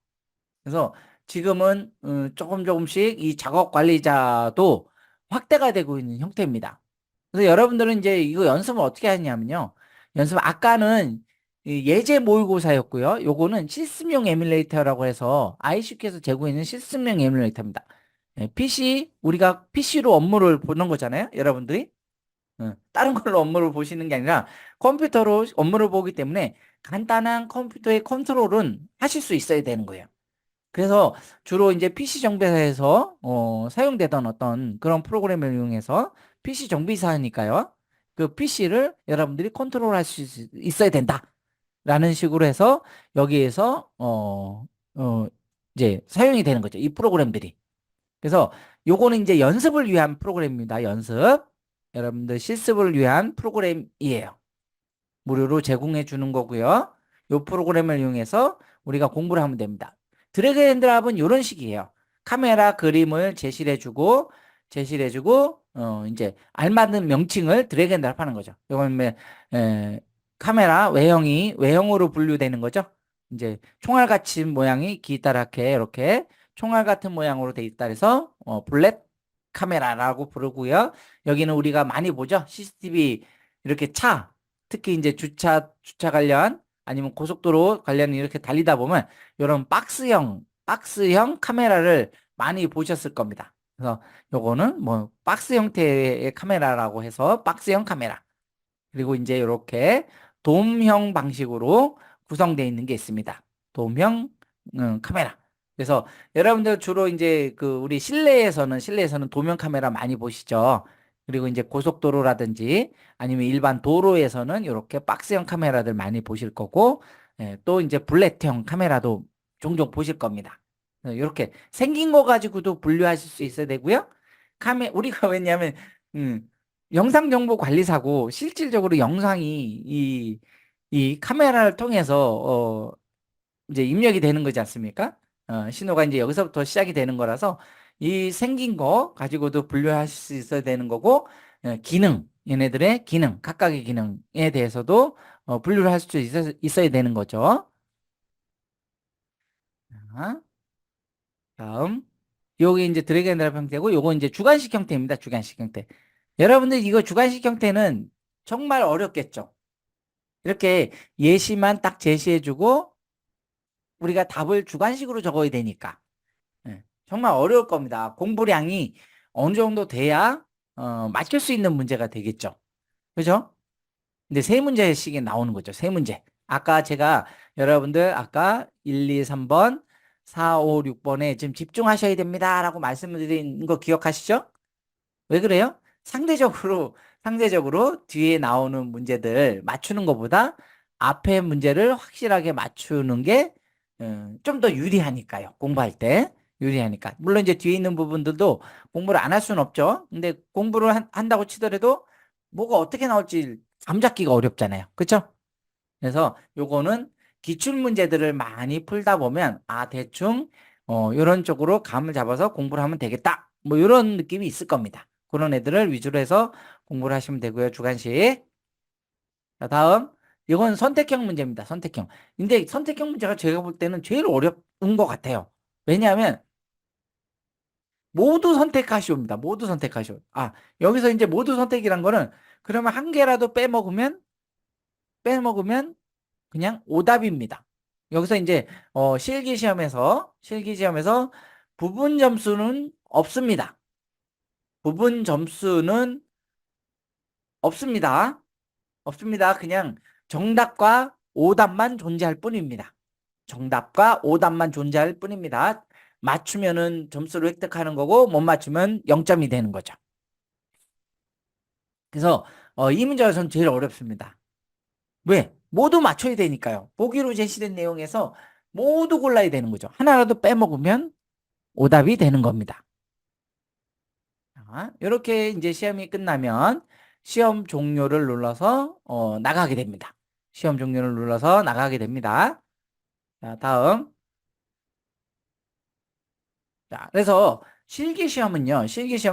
그래서 지금은 조금씩 이 작업 관리자도 확대가 되고 있는 형태입니다. 그래서 여러분들은 이제 이거 연습을 어떻게 하냐면요. 아까는 이 예제 모의고사였고요. 요거는 시스템용 에뮬레이터라고 해서 ICQ에서 제공해 있는 시스템용 에뮬레이터입니다. 예, 우리가 PC로 업무를 보는 거잖아요. 여러분들이. 다른 걸로 업무를 보시는 게 아니라 컴퓨터로 업무를 보기 때문에 간단한 컴퓨터의 컨트롤은 하실 수 있어야 되는 거예요. 그래서 주로 이제 PC 정비사에서 사용되던 어떤 그런 프로그램을 이용해서 PC 정비사니까요. 그 PC를 여러분들이 컨트롤할 수 있어야 된다라는 식으로 해서 여기에서 어, 이제 사용이 되는 거죠. 이 프로그램들이. 그래서 요거는 이제 연습을 위한 프로그램입니다. 연습. 여러분들 실습을 위한 프로그램이에요. 무료로 제공해 주는 거고요. 이 프로그램을 이용해서 우리가 공부를 하면 됩니다. 드래그 앤 드랍은 이런 식이에요. 카메라 그림을 제시를 해주고, 이제 알맞은 명칭을 드래그 앤 드랍 하는 거죠. 이건 카메라 외형으로 분류되는 거죠. 이제 총알 같은 모양이 기다랗게 이렇게 총알 같은 모양으로 돼 있다 해서 블랙 카메라라고 부르고요. 여기는 우리가 많이 보죠. CCTV 이렇게 특히 이제 주차 관련 아니면 고속도로 관련 이렇게 달리다 보면 이런 박스형 카메라를 많이 보셨을 겁니다. 그래서 요거는 뭐 박스 형태의 카메라라고 해서 박스형 카메라. 그리고 이제 이렇게 돔형 방식으로 구성되어 있는 게 있습니다. 돔형 카메라. 그래서 여러분들 주로 이제 그 우리 실내에서는 도면 카메라 많이 보시죠. 그리고 이제 고속도로라든지 아니면 일반 도로에서는 이렇게 박스형 카메라들 많이 보실 거고, 또 이제 블렛형 카메라도 종종 보실 겁니다. 이렇게 생긴 거 가지고도 분류하실 수 있어야 되고요. 우리가 왜냐하면 음, 영상정보관리사고 실질적으로 영상이 이 카메라를 통해서 이제 입력이 되는 거지 않습니까? 신호가 이제 여기서부터 시작이 되는 거라서 이 생긴 거 가지고도 분류하실 수 있어야 되는 거고, 얘네들의 각각의 기능에 대해서도 분류를 할 수 있어야 되는 거죠. 자, 다음. 요게 이제 드래그 앤 드랍 형태고, 요거 이제 주관식 형태입니다. 주관식 형태. 여러분들 이거 주관식 형태는 정말 어렵겠죠? 이렇게 예시만 딱 제시해주고 우리가 답을 주관식으로 적어야 되니까. 정말 어려울 겁니다. 공부량이 어느 정도 돼야 맞출 수 있는 문제가 되겠죠. 그죠? 근데 세 문제씩이 나오는 거죠. 세 문제. 아까 제가 여러분들 아까 1, 2, 3번, 4, 5, 6번에 지금 집중하셔야 됩니다. 라고 말씀드린 거 기억하시죠? 왜 그래요? 상대적으로 뒤에 나오는 문제들 맞추는 것보다 앞에 문제를 확실하게 맞추는 게 좀 더 유리하니까요. 공부할 때. 유리하니까. 물론 이제 뒤에 있는 부분들도 공부를 안 할 수는 없죠. 근데 공부를 한다고 치더라도 뭐가 어떻게 나올지 감잡기가 어렵잖아요. 그렇죠? 그래서 요거는 기출 문제들을 많이 풀다 보면 대충 요런 쪽으로 감을 잡아서 공부를 하면 되겠다. 뭐 요런 느낌이 있을 겁니다. 그런 애들을 위주로 해서 공부를 하시면 되고요. 주관식. 자, 다음. 이건 선택형 문제입니다. 선택형. 근데 선택형 문제가 제가 볼 때는 제일 어려운 것 같아요. 왜냐하면 모두 선택하시오입니다. 모두 선택하시오. 여기서 이제 모두 선택이란 거는 그러면 한 개라도 빼먹으면 그냥 오답입니다. 여기서 이제 실기시험에서 부분 점수는 없습니다. 부분 점수는 없습니다. 없습니다. 그냥 정답과 오답만 존재할 뿐입니다. 정답과 오답만 존재할 뿐입니다. 맞추면은 점수를 획득하는 거고 못 맞추면 0점이 되는 거죠. 그래서 이 문제가 전 제일 어렵습니다. 왜? 모두 맞춰야 되니까요. 보기로 제시된 내용에서 모두 골라야 되는 거죠. 하나라도 빼먹으면 오답이 되는 겁니다. 자, 이렇게 이제 시험이 끝나면 시험 종료를 눌러서 나가게 됩니다. 시험 종료를 눌러서 나가게 됩니다. 자, 다음. 자, 그래서 실기시험은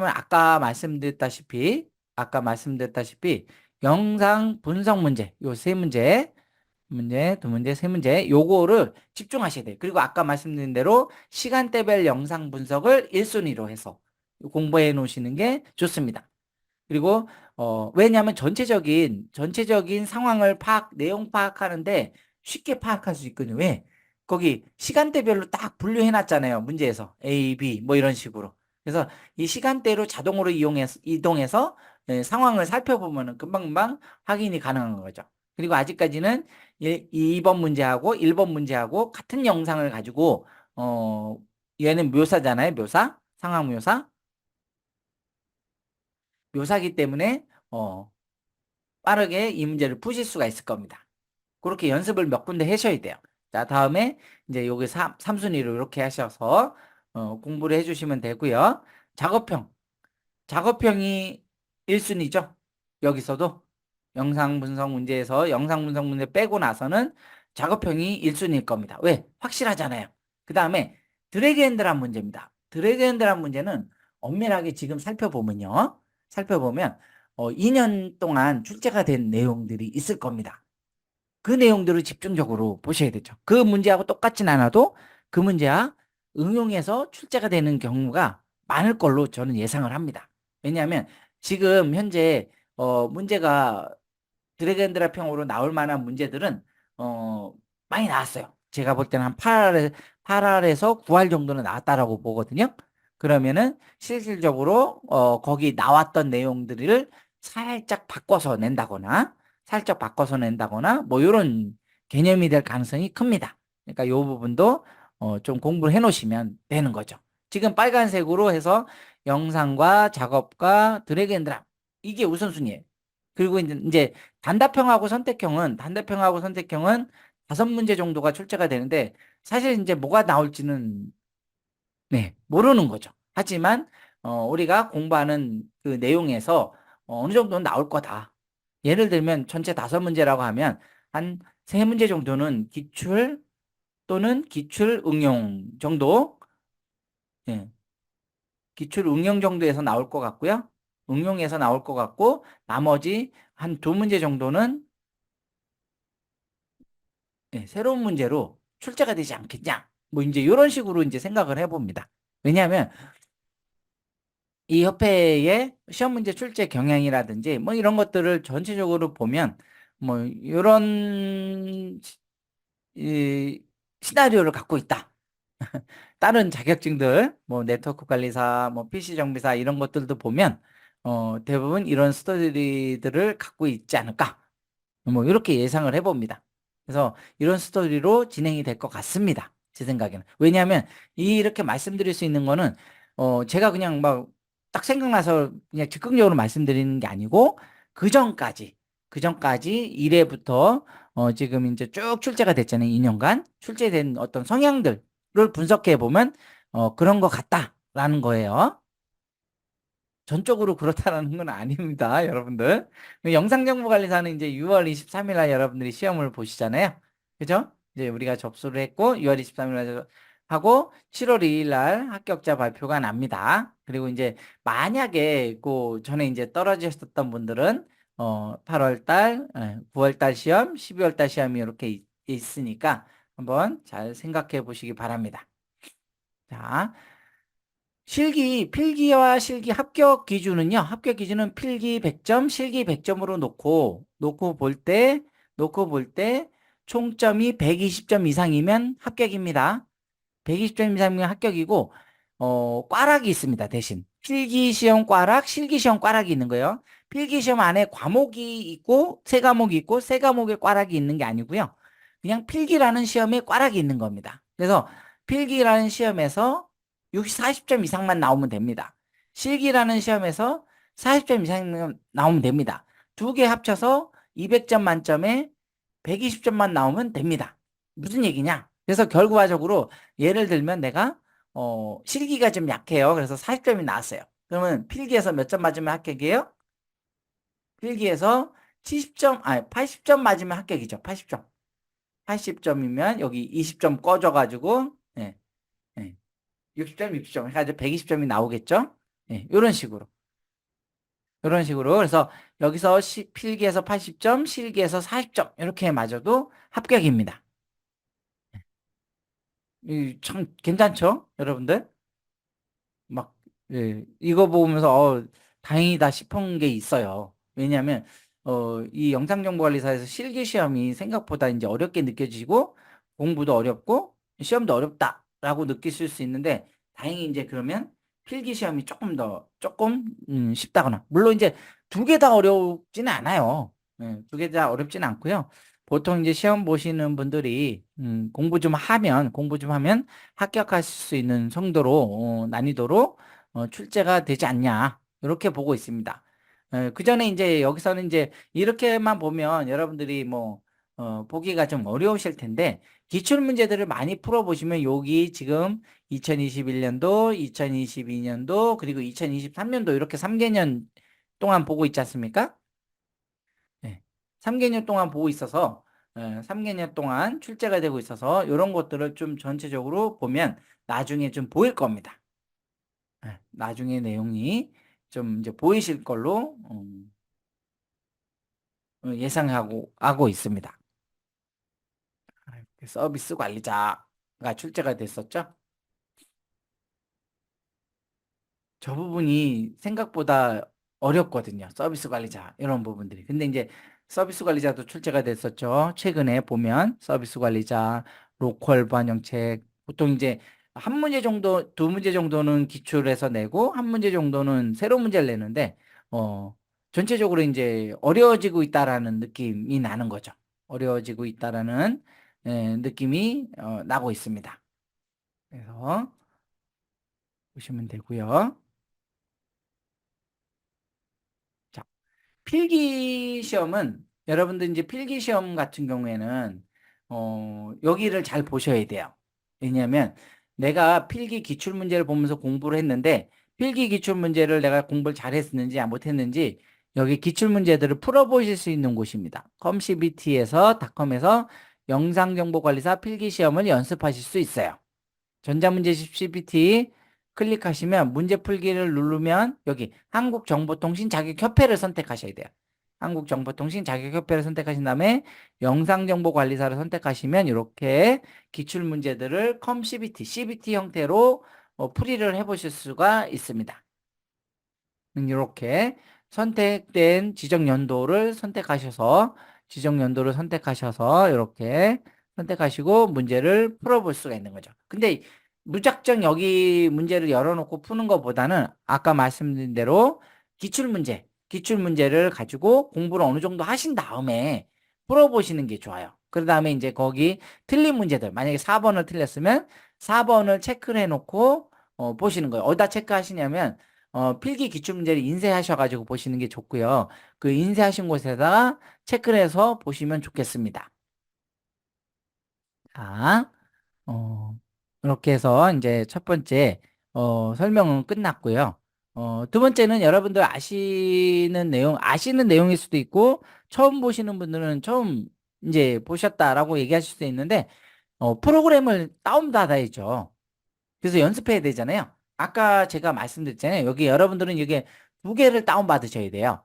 아까 말씀드렸다시피 영상 분석 문제, 요 세 문제, 두 문제, 세 문제, 요거를 집중하셔야 돼요. 그리고 아까 말씀드린 대로 시간대별 영상 분석을 1순위로 해서 공부해 놓으시는 게 좋습니다. 그리고 왜냐하면 전체적인 상황을 내용 파악하는데 쉽게 파악할 수 있거든요. 왜? 거기 시간대별로 딱 분류해 놨잖아요. 문제에서 A, B 뭐 이런 식으로. 그래서 이 시간대로 자동으로 이동해서 상황을 살펴보면 금방금방 확인이 가능한 거죠. 그리고 아직까지는 2번 문제하고 1번 문제하고 같은 영상을 가지고 얘는 묘사잖아요. 상황 묘사기 때문에 빠르게 이 문제를 푸실 수가 있을 겁니다. 그렇게 연습을 몇 군데 하셔야 돼요. 자, 다음에 이제 여기 3순위로 이렇게 하셔서 공부를 해주시면 되고요. 작업형. 작업형이 1순위죠. 여기서도 영상 분석 문제 빼고 나서는 작업형이 1순위일 겁니다. 왜? 확실하잖아요. 그 다음에 드래그 앤 드랍 문제입니다. 드래그 앤 드랍 문제는 엄밀하게 지금 살펴보면 2년 동안 출제가 된 내용들이 있을 겁니다. 그 내용들을 집중적으로 보셔야 되죠. 그 문제하고 똑같진 않아도 그 문제와 응용해서 출제가 되는 경우가 많을 걸로 저는 예상을 합니다. 왜냐하면 지금 현재 문제가 드래그 앤 드랍형으로 나올 만한 문제들은 많이 나왔어요. 제가 볼 때는 한 8할에서 9할 정도는 나왔다라고 보거든요. 그러면은 실질적으로 거기 나왔던 내용들을 살짝 바꿔서 낸다거나 뭐 이런 개념이 될 가능성이 큽니다. 그러니까 이 부분도 좀 공부를 해 놓으시면 되는 거죠. 지금 빨간색으로 해서 영상과 작업과 드래그 앤 드랍 이게 우선순위예요. 그리고 이제 단답형하고 선택형은 5문제 정도가 출제가 되는데 사실 이제 뭐가 나올지는 네, 모르는 거죠. 하지만 우리가 공부하는 그 내용에서 어느 정도는 나올 거다. 예를 들면 전체 5문제라고 하면 한 3문제 정도는 기출 또는 기출 응용 정도, 예, 기출 응용 정도에서 나올 것 같고요. 응용에서 나올 것 같고 나머지 한 2문제 정도는 새로운 문제로 출제가 되지 않겠냐. 뭐 이제 이런 식으로 이제 생각을 해봅니다. 왜냐하면 이 협회의 시험 문제 출제 경향이라든지 뭐 이런 것들을 전체적으로 보면 뭐 이런 이 시나리오를 갖고 있다. 다른 자격증들 뭐 네트워크 관리사, 뭐 PC 정비사 이런 것들도 보면 대부분 이런 스토리들을 갖고 있지 않을까. 뭐 이렇게 예상을 해봅니다. 그래서 이런 스토리로 진행이 될 것 같습니다. 제 생각에는. 왜냐하면 이렇게 말씀드릴 수 있는 거는 제가 그냥 막 딱 생각나서 그냥 즉흥적으로 말씀드리는 게 아니고 그 전까지 그 전까지 1회부터 지금 이제 쭉 출제가 됐잖아요. 2년간 출제된 어떤 성향들을 분석해 보면 그런 것 같다라는 거예요. 전적으로 그렇다라는 건 아닙니다, 여러분들. 영상정보관리사는 이제 6월 23일 날 여러분들이 시험을 보시잖아요. 그죠? 이제 우리가 접수를 했고 6월 23일 날 하고 7월 2일 날 합격자 발표가 납니다. 그리고 이제 만약에 그 전에 이제 떨어지셨던 분들은 8월 달, 9월 달 시험, 12월 달 시험이 이렇게 있으니까 한번 잘 생각해 보시기 바랍니다. 자, 필기와 실기 합격 기준은요. 합격 기준은 필기 100점, 실기 100점으로 놓고 볼 때 총점이 120점 이상이면 합격입니다. 120점 이상이면 합격이고 꽈락이 있습니다. 대신 필기 시험 꽈락, 실기 시험 꽈락이 있는 거예요. 필기 시험 안에 과목이 있고 세 과목이 있고 세 과목에 꽈락이 있는 게 아니고요. 그냥 필기라는 시험에 꽈락이 있는 겁니다. 그래서 필기라는 시험에서 40점 이상만 나오면 됩니다. 실기라는 시험에서 40점 이상 나오면 됩니다. 두 개 합쳐서 200점 만점에 120점만 나오면 됩니다. 무슨 얘기냐? 그래서 결과적으로 예를 들면 내가 실기가 좀 약해요. 그래서 40점이 나왔어요. 그러면 필기에서 몇 점 맞으면 합격이에요? 필기에서 70점, 아니 80점 맞으면 합격이죠. 80점. 80점이면 여기 20점 꺼져가지고 60점, 60점. 해가지고 120점이 나오겠죠? 이런 식으로. 이런 식으로. 그래서 여기서 필기에서 80점, 실기에서 40점. 이렇게 맞아도 합격입니다. 참 괜찮죠? 여러분들? 막, 이거 보면서, 다행이다 싶은 게 있어요. 왜냐하면, 이 영상정보관리사에서 실기시험이 생각보다 이제 어렵게 느껴지고, 공부도 어렵고, 시험도 어렵다라고 느끼실 수 있는데, 다행히 이제 그러면 필기시험이 조금, 쉽다거나, 물론 이제 두 개 다 어렵지는 않아요. 두 개 다 어렵지는 않고요. 보통 이제 시험 보시는 분들이, 공부 좀 하면 합격하실 수 있는 정도로 난이도로 출제가 되지 않냐 이렇게 보고 있습니다. 그 전에 이제 여기서는 이제 이렇게만 보면 여러분들이 뭐 보기가 좀 어려우실 텐데 기출 문제들을 많이 풀어보시면 여기 지금 2021년도, 2022년도 그리고 2023년도 이렇게 3개년 동안 보고 있지 않습니까? 네. 3개년 동안 보고 있어서 3개년 동안 출제가 되고 있어서 이런 것들을 좀 전체적으로 보면 나중에 좀 보일 겁니다. 나중에 내용이 좀 이제 보이실 걸로 예상하고 있습니다. 서비스 관리자가 출제가 됐었죠. 저 부분이 생각보다 어렵거든요. 서비스 관리자 이런 부분들이. 근데 이제 서비스 관리자도 출제가 됐었죠. 최근에 보면 서비스 관리자, 로컬 반영책 보통 이제 한 문제 정도, 두 문제 정도는 기출해서 내고 한 문제 정도는 새로 문제를 내는데 전체적으로 이제 어려워지고 있다라는 느낌이 나는 거죠. 어려워지고 있다라는 느낌이 나고 있습니다. 그래서 보시면 되고요. 자, 필기 시험은 여러분들 이제 필기 시험 같은 경우에는 여기를 잘 보셔야 돼요. 왜냐하면 내가 필기 기출 문제를 보면서 공부를 했는데 필기 기출 문제를 내가 공부를 잘했는지 못했는지 여기 기출 문제들을 풀어보실 수 있는 곳입니다. 컴CBT에서 닷컴에서 영상정보관리사 필기 시험을 연습하실 수 있어요. 전자문제집 CBT 클릭하시면 문제 풀기를 누르면 여기 한국정보통신 자격협회를 선택하셔야 돼요. 한국정보통신 자격협회를 선택하신 다음에 영상정보관리사를 선택하시면 이렇게 기출문제들을 CBT 형태로 풀이를 해보실 수가 있습니다. 이렇게 선택된 지정 연도를 선택하셔서 이렇게 선택하시고 문제를 풀어볼 수가 있는 거죠. 근데 무작정 여기 문제를 열어놓고 푸는 것보다는 아까 말씀드린 대로 기출문제를 가지고 공부를 어느 정도 하신 다음에 풀어보시는 게 좋아요. 그 다음에 이제 거기 틀린 문제들, 만약에 4번을 틀렸으면 4번을 체크를 해놓고 보시는 거예요. 어디다 체크하시냐면 필기 기출문제를 인쇄하셔가지고 보시는 게 좋고요. 그 인쇄하신 곳에다가 체크를 해서 보시면 좋겠습니다. 자, 어, 이렇게 해서 이제 첫 번째, 설명은 끝났고요. 두 번째는 여러분들 아시는 내용일 수도 있고, 처음 보시는 분들은 처음 이제 보셨다라고 얘기하실 수도 있는데, 프로그램을 다운받아야죠. 그래서 연습해야 되잖아요. 아까 제가 말씀드렸잖아요. 여기 여러분들은 이게 두 개를 다운받으셔야 돼요.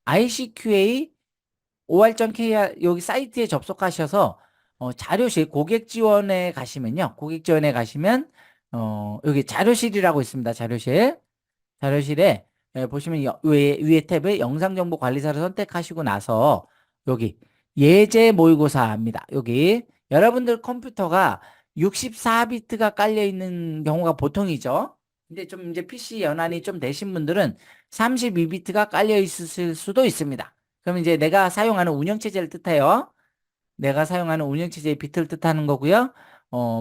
ICQA OR.KR 여기 사이트에 접속하셔서 자료실 고객 지원에 가시면요. 고객 지원에 가시면 여기 자료실이라고 있습니다. 자료실에 보시면 위에 탭에 영상정보 관리사를 선택하시고 나서 여기 예제 모의고사입니다. 여기 여러분들 컴퓨터가 64비트가 깔려 있는 경우가 보통이죠. 근데 좀 이제 PC 연한이 좀 되신 분들은 32비트가 깔려 있을 수도 있습니다. 그럼 이제 내가 사용하는 운영체제를 뜻해요. 내가 사용하는 운영체제의 비트를 뜻하는 거고요.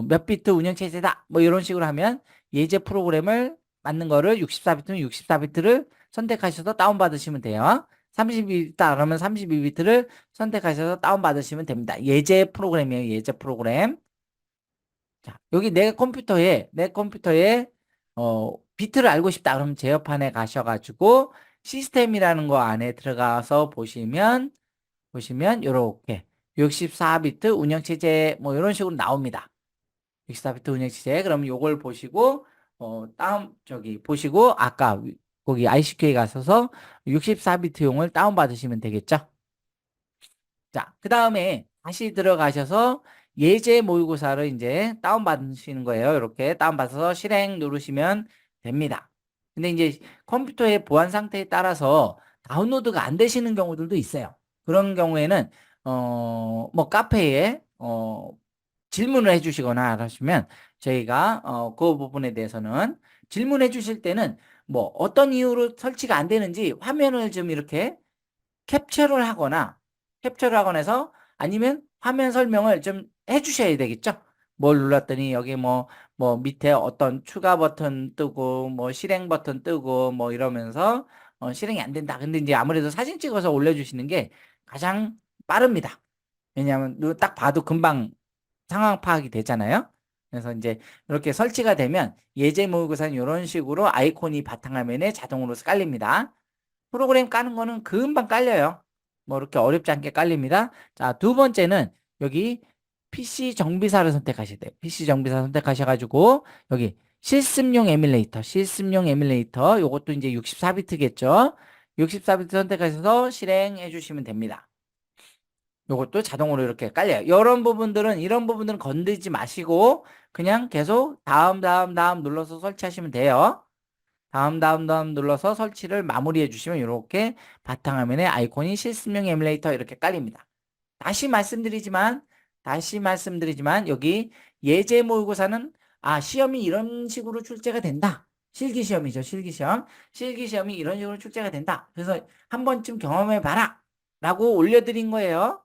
몇 비트 운영체제다. 뭐 이런 식으로 하면 예제 프로그램을 맞는 거를 64비트면 64비트를 선택하셔서 다운받으시면 돼요. 32비트다 그러면 32비트를 선택하셔서 다운받으시면 됩니다. 예제 프로그램이에요. 예제 프로그램. 자, 여기 내 컴퓨터에 비트를 알고 싶다. 그러면 제어판에 가셔가지고 시스템이라는 거 안에 들어가서 보시면 요렇게 64비트 운영체제 뭐 이런 식으로 나옵니다. 64비트 운영체제. 그럼 요걸 보시고 저기 보시고 아까 거기 ICQ에 가셔서 64비트용을 다운받으시면 되겠죠. 자, 그 다음에 다시 들어가셔서 예제 모의고사를 이제 다운받으시는 거예요. 이렇게 다운받아서 실행 누르시면 됩니다. 근데 이제 컴퓨터의 보안 상태에 따라서 다운로드가 안 되시는 경우들도 있어요. 그런 경우에는, 뭐 카페에, 질문을 해주시거나 하시면 저희가, 그 부분에 대해서는 질문해 주실 때는 뭐 어떤 이유로 설치가 안 되는지 화면을 좀 이렇게 캡처를 하거나 해서 아니면 화면 설명을 좀 해주셔야 되겠죠. 뭘 눌렀더니 여기 뭐 밑에 어떤 추가 버튼 뜨고 뭐 실행 버튼 뜨고 뭐 이러면서 실행이 안 된다. 근데 이제 아무래도 사진 찍어서 올려주시는 게 가장 빠릅니다. 왜냐하면 딱 봐도 금방 상황 파악이 되잖아요. 그래서 이제 이렇게 설치가 되면 예제 모의고사는 이런 식으로 아이콘이 바탕화면에 자동으로 깔립니다. 프로그램 까는 거는 금방 깔려요. 뭐 이렇게 어렵지 않게 깔립니다. 자, 두 번째는 여기 PC 정비사를 선택하셔야 돼요. PC 정비사 선택하셔가지고 여기 실습용 에뮬레이터 요것도 이제 64비트겠죠. 64비트 선택하셔서 실행해 주시면 됩니다. 요것도 자동으로 이렇게 깔려요. 이런 부분들은 건드리지 마시고 그냥 계속 다음 눌러서 설치하시면 돼요. 다음 눌러서 설치를 마무리해 주시면 이렇게 바탕화면에 아이콘이 실습용 에뮬레이터 이렇게 깔립니다. 다시 말씀드리지만 여기 예제 모의고사는 시험이 이런 식으로 출제가 된다. 실기시험이죠. 실기시험이 이런 식으로 출제가 된다. 그래서 한 번쯤 경험해 봐라 라고 올려드린 거예요.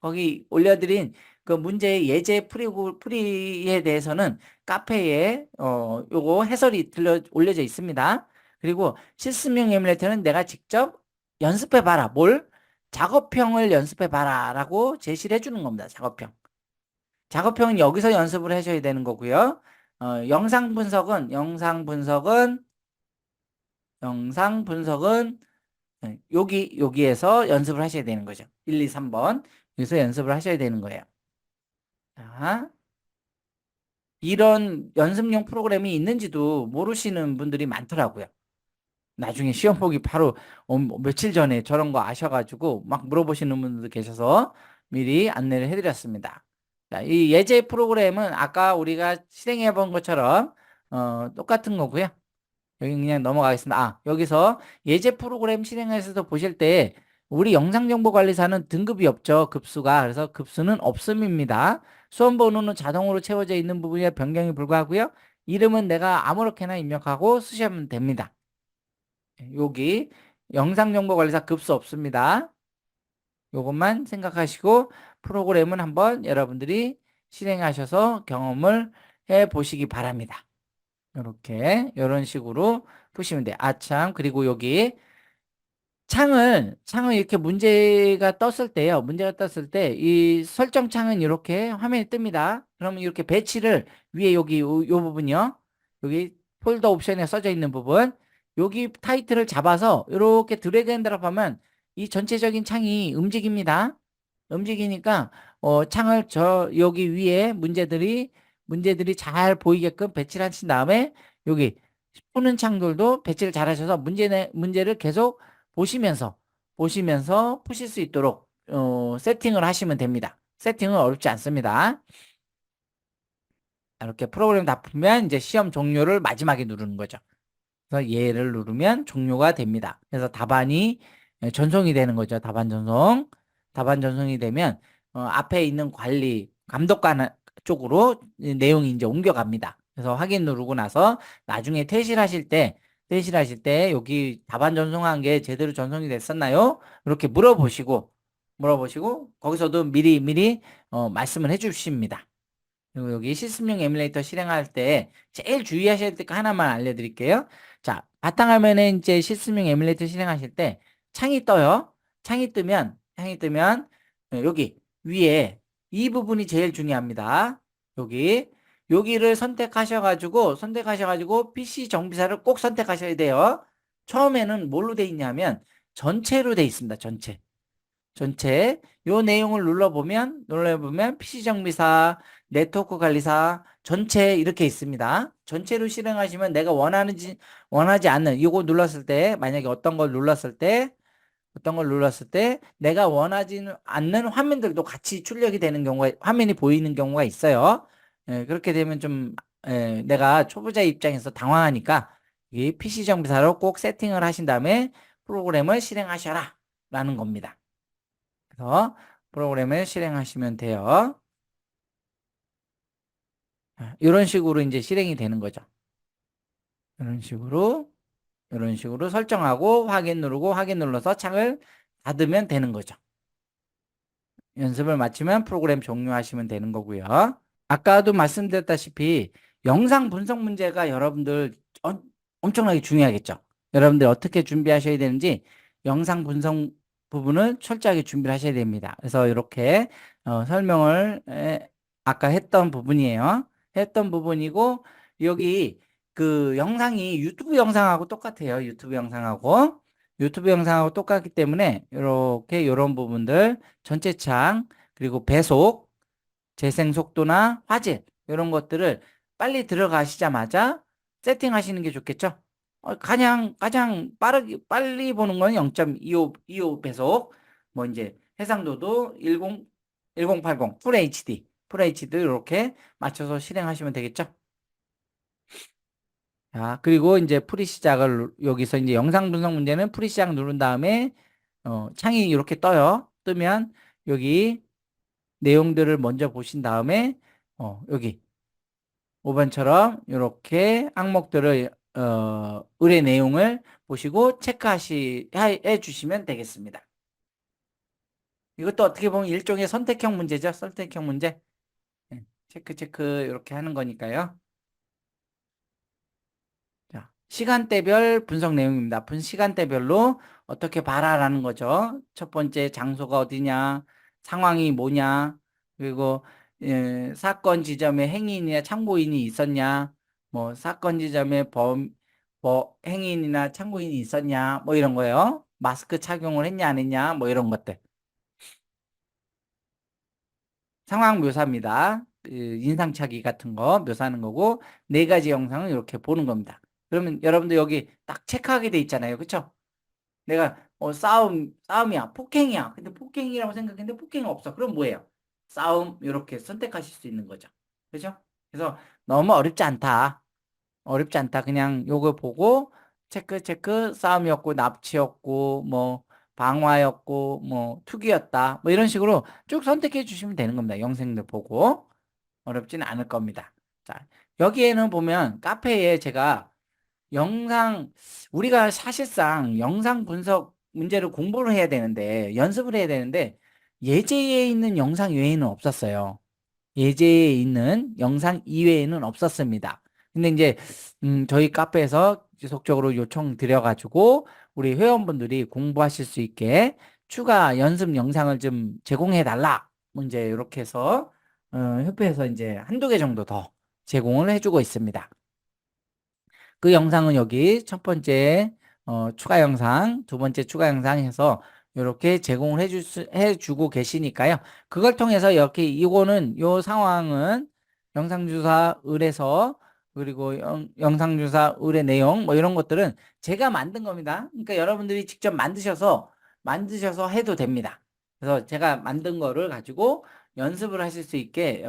거기 올려드린 그 문제의 예제 풀이에 대해서는 카페에 요거 해설이 올려져 있습니다. 그리고 실습용 에뮬레이터는 내가 직접 연습해 봐라. 작업형을 연습해 봐라라고 제시를 해주는 겁니다. 작업형은 여기서 연습을 하셔야 되는 거고요. 영상 분석은 여기에서 연습을 하셔야 되는 거죠. 1, 2, 3번. 여기서 연습을 하셔야 되는 거예요. 자, 이런 연습용 프로그램이 있는지도 모르시는 분들이 많더라고요. 나중에 시험 보기 바로 며칠 전에 저런 거 아셔가지고 막 물어보시는 분들도 계셔서 미리 안내를 해드렸습니다. 자, 이 예제 프로그램은 아까 우리가 실행해 본 것처럼 똑같은 거고요. 여기 그냥 넘어가겠습니다. 여기서 예제 프로그램 실행해서 보실 때 우리 영상정보관리사는 등급이 없죠. 급수가. 그래서 급수는 없음입니다. 수험 번호는 자동으로 채워져 있는 부분에 변경이 불가하고요. 이름은 내가 아무렇게나 입력하고 쓰시면 됩니다. 여기 영상정보관리사 급수 없습니다. 요것만 생각하시고 프로그램은 한번 여러분들이 실행하셔서 경험을 해 보시기 바랍니다. 이런 식으로 푸시면 돼. 아, 참. 그리고 여기 창을 이렇게 문제가 떴을 때요. 문제가 떴을 때, 이 설정 창은 이렇게 화면이 뜹니다. 그러면 이렇게 배치를 위에 여기 요 부분이요. 여기 폴더 옵션에 써져 있는 부분. 여기 타이틀을 잡아서 이렇게 드래그 앤 드롭하면 이 전체적인 창이 움직입니다. 움직이니까, 창을 여기 위에 문제들이 잘 보이게끔 배치를 하신 다음에 여기 푸는 창들도 배치를 잘 하셔서 문제를 계속 보시면서 푸실 수 있도록 세팅을 하시면 됩니다. 세팅은 어렵지 않습니다. 이렇게 프로그램 다 풀면 이제 시험 종료를 마지막에 누르는 거죠. 그래서 얘를 누르면 종료가 됩니다. 그래서 답안이 전송이 되는 거죠. 답안 전송. 답안 전송이 되면 앞에 있는 감독관 쪽으로 이 내용이 이제 옮겨갑니다. 그래서 확인 누르고 나서 나중에 퇴실하실 때 여기 답안 전송한 게 제대로 전송이 됐었나요? 이렇게 물어보시고 거기서도 미리 말씀을 해주십니다. 그리고 여기 시스템용 에뮬레이터 실행할 때 제일 주의하셔야 될 거 하나만 알려드릴게요. 자, 바탕화면에 이제 시스템용 에뮬레이터 실행하실 때 창이 떠요. 창이 뜨면 여기 위에 이 부분이 제일 중요합니다. 여기를 선택하셔가지고 PC 정비사를 꼭 선택하셔야 돼요. 처음에는 뭘로 돼 있냐면 전체로 돼 있습니다. 전체 요 내용을 눌러보면 PC 정비사, 네트워크 관리사, 전체 이렇게 있습니다. 전체로 실행하시면 내가 원하지 않는 이거 눌렀을 때 만약에 어떤 걸 눌렀을 때 내가 원하지 않는 화면들도 같이 출력이 되는 화면이 보이는 경우가 있어요. 그렇게 되면 좀 내가 초보자 입장에서 당황하니까 이 PC 정비사로 꼭 세팅을 하신 다음에 프로그램을 실행하셔라 라는 겁니다. 그래서 프로그램을 실행하시면 돼요. 이런 식으로 이제 실행이 되는 거죠. 이런 식으로 설정하고 확인 눌러서 창을 닫으면 되는 거죠. 연습을 마치면 프로그램 종료하시면 되는 거고요. 아까도 말씀드렸다시피 영상 분석 문제가 여러분들 엄청나게 중요하겠죠. 여러분들 어떻게 준비하셔야 되는지 영상 분석 부분을 철저하게 준비를 하셔야 됩니다. 그래서 이렇게 설명을 아까 했던 부분이에요. 했던 부분이고 여기 그 영상이 유튜브 영상하고 똑같아요. 유튜브 영상하고 똑같기 때문에 이렇게 이런 부분들 전체 창 그리고 배속 재생 속도나 화질 이런 것들을 빨리 들어가시자마자 세팅하시는 게 좋겠죠. 가장 빨리 보는 건 0.25 배속. 뭐 이제 해상도도 1080 풀 HD도 이렇게 맞춰서 실행하시면 되겠죠. 자, 그리고 이제 프리 시작을 여기서 이제 영상 분석 문제는 프리 시작 누른 다음에 창이 이렇게 떠요. 뜨면 여기 내용들을 먼저 보신 다음에 여기 5번처럼 이렇게 항목들을 의뢰 내용을 보시고 해 주시면 되겠습니다. 이것도 어떻게 보면 일종의 선택형 문제죠. 선택형 문제. 네, 체크 이렇게 하는 거니까요. 자, 시간대별 분석 내용입니다. 시간대별로 어떻게 봐라라는 거죠. 첫 번째 장소가 어디냐, 상황이 뭐냐, 그리고 사건 지점에 행인이나 참고인이 있었냐, 뭐 사건 지점에 행인이나 참고인이 있었냐, 뭐 이런 거요. 마스크 착용을 했냐 안 했냐, 뭐 이런 것들. 상황 묘사입니다. 인상착의 같은 거 묘사하는 거고 네 가지 영상을 이렇게 보는 겁니다. 그러면 여러분들 여기 딱 체크하게 돼 있잖아요. 그쵸? 내가 싸움이야, 폭행이야. 근데 폭행이라고 생각했는데 폭행이 없어. 그럼 뭐예요? 싸움 이렇게 선택하실 수 있는 거죠. 그죠? 그래서 너무 어렵지 않다. 그냥 요거 보고 체크 싸움이었고 납치였고 뭐 방화였고 뭐 투기였다. 뭐 이런 식으로 쭉 선택해 주시면 되는 겁니다. 영상들 보고 어렵지는 않을 겁니다. 자, 여기에는 보면 카페에 제가 영상 우리가 사실상 영상 분석 문제를 공부를 해야 되는데 연습을 해야 되는데 예제에 있는 영상 외에는 없었어요. 예제에 있는 영상 이외에는 없었습니다. 근데 이제 저희 카페에서 지속적으로 요청 드려가지고 우리 회원분들이 공부하실 수 있게 추가 연습 영상을 좀 제공해 달라. 뭐 이제 이렇게 해서 협회에서 이제 한두 개 정도 더 제공을 해주고 있습니다. 그 영상은 여기 첫 번째 추가 영상, 두 번째 추가 영상 해서 이렇게 제공을 해주고 계시니까요. 그걸 통해서 이렇게 이거는 요 상황은 영상주사 을에서 그리고 영상주사 을의 내용 뭐 이런 것들은 제가 만든 겁니다. 그러니까 여러분들이 직접 만드셔서 해도 됩니다. 그래서 제가 만든 거를 가지고 연습을 하실 수 있게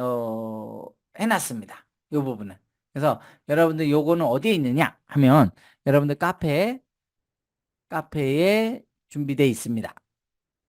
해놨습니다. 이 부분은. 그래서 여러분들 요거는 어디에 있느냐 하면 여러분들 카페에 준비되어 있습니다.